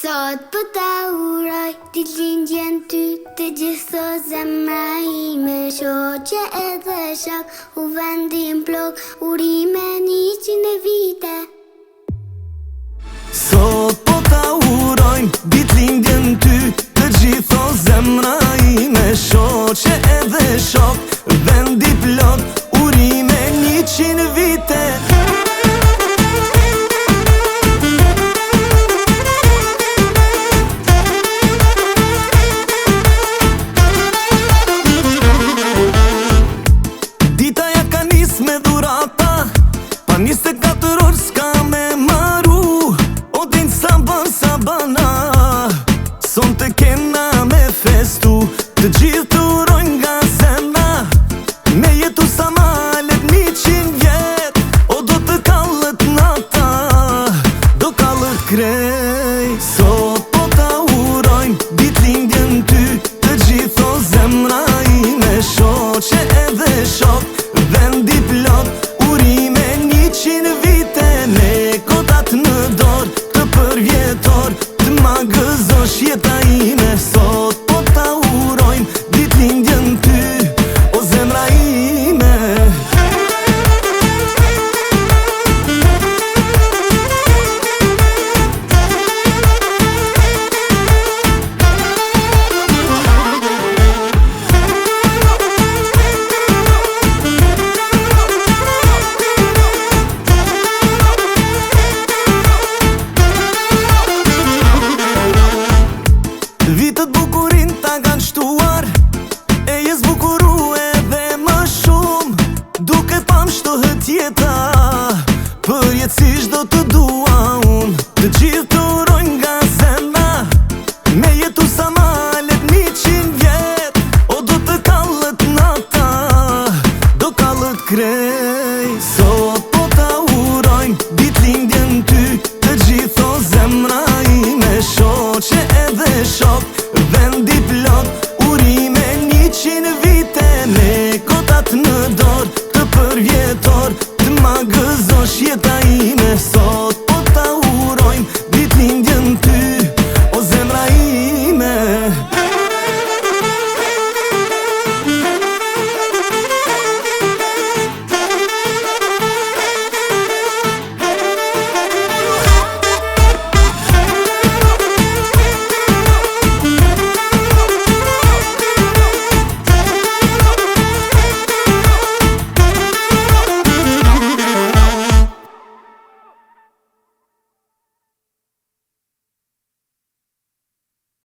Sot po ta uroj ditëlindjen ty, të gjithë zemra ime, shoqe edhe shok, u vendim plok, urime 100 vite. Sot po ta uroj ditëlindjen ty, të gjithë zemra ime, shoqe edhe shok, vendi plot, urime 100 vite. Me dhurata, pa 24 orë s'ka me maru, o din sabana, son të kena me festu, të gjithë të urojnë nga zemra, me jetu sa malet 100 vjet, o do të kallët nata, do kallët krej. Sot po ta urojnë ditëlindjen ty, të gjithë zemra ime, shoqe edhe shok, vendi plot, urime 100 vite, me kotat në dorë, të përvjetor, të ma gëzosh jeta ime. Sot po ta urojnë ditëlindjen ty, o zemra ime. Vitët bukurin ta kanë shtuar, e jes bukuru edhe më shumë, duke pam shtohet jeta, për jetësish do të dua unë, të gjithë të urojnë nga zemra, me jetu sa malet 100 vjet, o do të kallët nata, do kallët krej. Sot po ta urojnë ditëlindjen ty, të gjithë zemra ime, shoqe edhe shok,